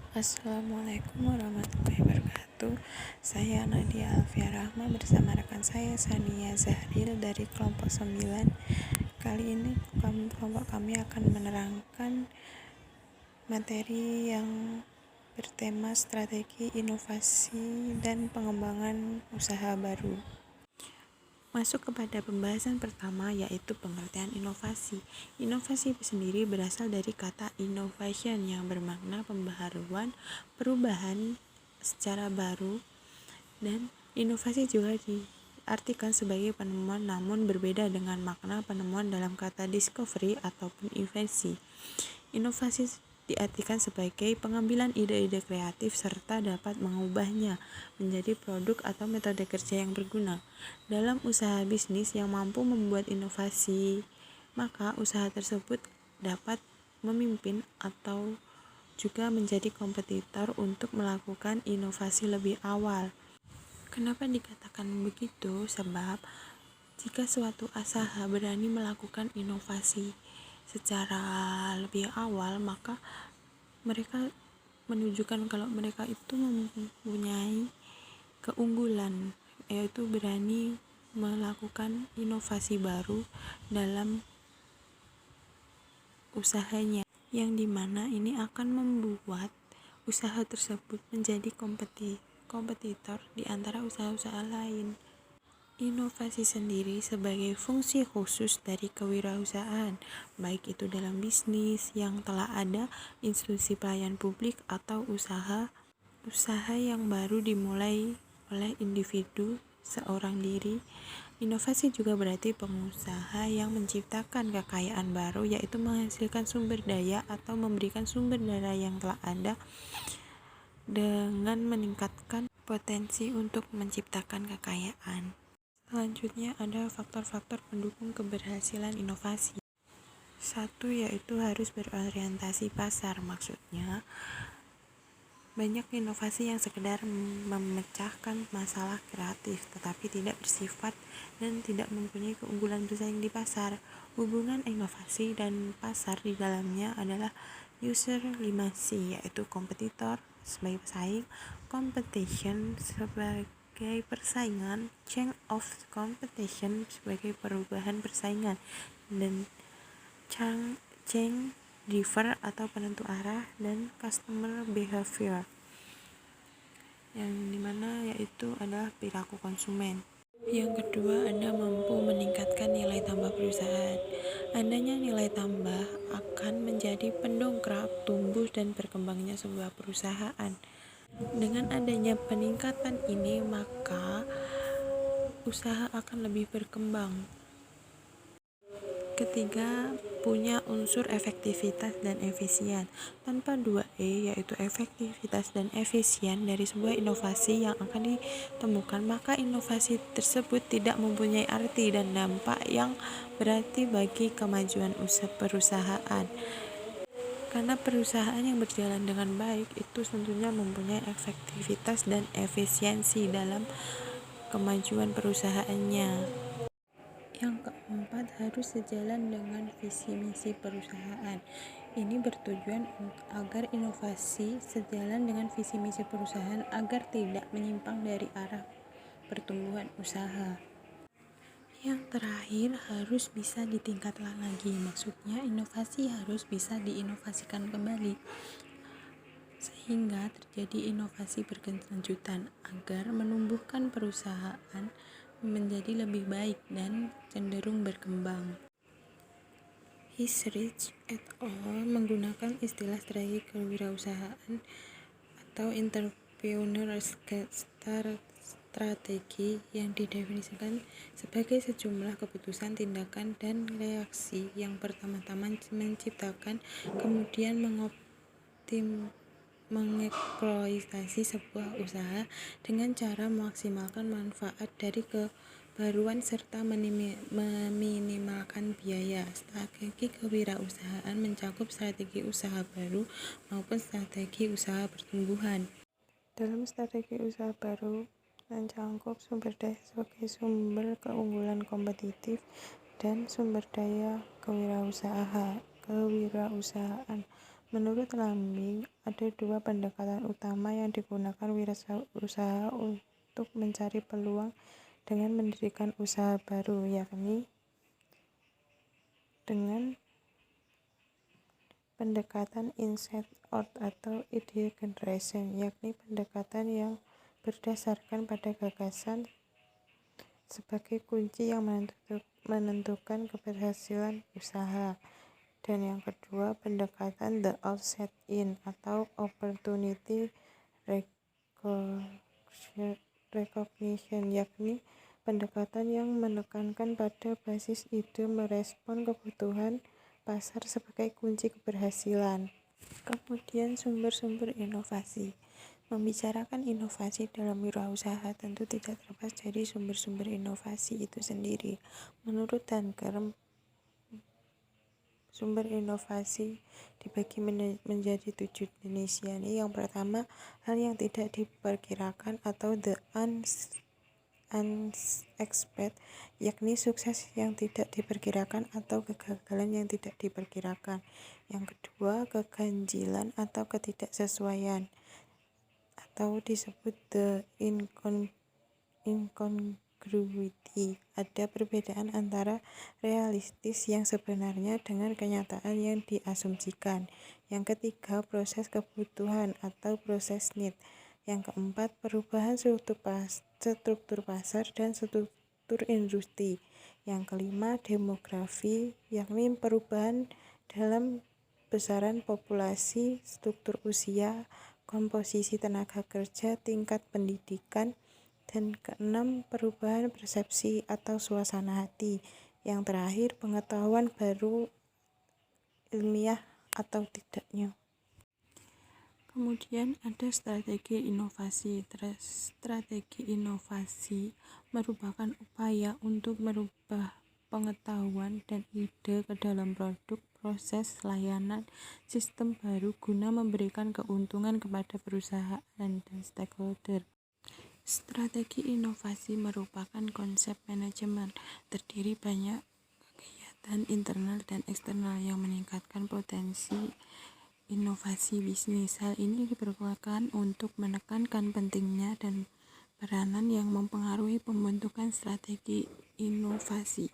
Assalamualaikum warahmatullahi wabarakatuh. Saya Nadia Alfia Rahma bersama rekan saya Sania Zahril dari kelompok 9. Kali ini kelompok kami akan menerangkan materi yang bertema strategi inovasi dan pengembangan usaha baru. Masuk kepada pembahasan pertama, yaitu pengertian inovasi. Inovasi sendiri berasal dari kata innovation yang bermakna pembaharuan, perubahan secara baru, dan inovasi juga diartikan sebagai penemuan namun berbeda dengan makna penemuan dalam kata discovery ataupun invensi. Inovasi diartikan sebagai pengambilan ide-ide kreatif serta dapat mengubahnya menjadi produk atau metode kerja yang berguna. Dalam usaha bisnis yang mampu membuat inovasi, maka usaha tersebut dapat memimpin atau juga menjadi kompetitor untuk melakukan inovasi lebih awal. Kenapa dikatakan begitu? Sebab jika suatu usaha berani melakukan inovasi secara lebih awal, maka mereka menunjukkan kalau mereka itu mempunyai keunggulan, yaitu berani melakukan inovasi baru dalam usahanya, yang dimana ini akan membuat usaha tersebut menjadi kompetitor di antara usaha-usaha lain. Inovasi sendiri sebagai fungsi khusus dari kewirausahaan, baik itu dalam bisnis yang telah ada, institusi pelayanan publik, atau usaha yang baru dimulai oleh individu seorang diri. Inovasi juga berarti pengusaha yang menciptakan kekayaan baru, yaitu menghasilkan sumber daya atau memberikan sumber daya yang telah ada dengan meningkatkan potensi untuk menciptakan kekayaan. Selanjutnya ada faktor-faktor pendukung keberhasilan inovasi. 1, yaitu harus berorientasi pasar. Maksudnya, banyak inovasi yang sekedar memecahkan masalah kreatif tetapi tidak bersifat dan tidak mempunyai keunggulan bersaing di pasar. Hubungan inovasi dan pasar di dalamnya adalah user relation, yaitu kompetitor sebagai pesaing, competition sebagai persaingan, change of competition sebagai perubahan persaingan, dan change driver atau penentu arah, dan customer behavior yang dimana yaitu adalah perilaku konsumen. Yang kedua, Anda mampu meningkatkan nilai tambah perusahaan. Adanya nilai tambah akan menjadi pendongkrak tumbuh dan berkembangnya sebuah perusahaan. Dengan adanya peningkatan ini, maka usaha akan lebih berkembang. Ketiga, punya unsur efektivitas dan efisien. Tanpa 2E, yaitu efektivitas dan efisien dari sebuah inovasi yang akan ditemukan, maka inovasi tersebut tidak mempunyai arti dan dampak yang berarti bagi kemajuan perusahaan. Karena perusahaan yang berjalan dengan baik itu tentunya mempunyai efektivitas dan efisiensi dalam kemajuan perusahaannya. Yang keempat, harus sejalan dengan visi misi perusahaan. Ini bertujuan agar inovasi sejalan dengan visi misi perusahaan agar tidak menyimpang dari arah pertumbuhan usaha. Yang terakhir, harus bisa ditingkatkan lagi. Maksudnya inovasi harus bisa diinovasikan kembali sehingga terjadi inovasi berkelanjutan agar menumbuhkan perusahaan menjadi lebih baik dan cenderung berkembang. Rich et al. Menggunakan istilah strategi kewirausahaan atau entrepreneur strategi yang didefinisikan sebagai sejumlah keputusan, tindakan, dan reaksi yang pertama-tama menciptakan, kemudian mengeksploitasi sebuah usaha dengan cara memaksimalkan manfaat dari kebaruan serta meminimalkan biaya. Strategi kewirausahaan mencakup strategi usaha baru maupun strategi usaha pertumbuhan. Dalam strategi usaha baru mencakup sumber daya sebagai sumber keunggulan kompetitif dan sumber daya kewirausahaan. Menurut Lambing, ada dua pendekatan utama yang digunakan wirausaha untuk mencari peluang dengan mendirikan usaha baru, yakni dengan pendekatan insight out atau idea generation, yakni pendekatan yang berdasarkan pada gagasan sebagai kunci yang menentukan keberhasilan usaha. Dan yang kedua, pendekatan the outset in atau opportunity recognition, yakni pendekatan yang menekankan pada basis ide merespon kebutuhan pasar sebagai kunci keberhasilan. Kemudian sumber-sumber inovasi. Membicarakan inovasi dalam wirausaha tentu tidak terlepas dari sumber-sumber inovasi itu sendiri. Menurut Dunker, sumber inovasi dibagi menjadi 7 jenis, yakni yang pertama, hal yang tidak diperkirakan atau the unexpected, yakni sukses yang tidak diperkirakan atau kegagalan yang tidak diperkirakan. Yang kedua, keganjilan atau ketidaksesuaian atau disebut the incongruity. Ada perbedaan antara realistis yang sebenarnya dengan kenyataan yang diasumsikan. Yang ketiga, proses kebutuhan atau proses need. Yang keempat, perubahan struktur pasar dan struktur industri. Yang kelima, demografi, yakni perubahan dalam besaran populasi, struktur usia, komposisi tenaga kerja, tingkat pendidikan. Dan keenam, perubahan persepsi atau suasana hati. Yang terakhir, pengetahuan baru ilmiah atau tidaknya. Kemudian ada strategi inovasi. Strategi inovasi merupakan upaya untuk merubah pengetahuan dan ide ke dalam produk, proses, layanan, sistem baru guna memberikan keuntungan kepada perusahaan dan stakeholder. Strategi inovasi merupakan konsep manajemen, terdiri banyak kegiatan internal dan eksternal yang meningkatkan potensi inovasi bisnis. Hal ini diperlukan untuk menekankan pentingnya dan peranan yang mempengaruhi pembentukan strategi inovasi.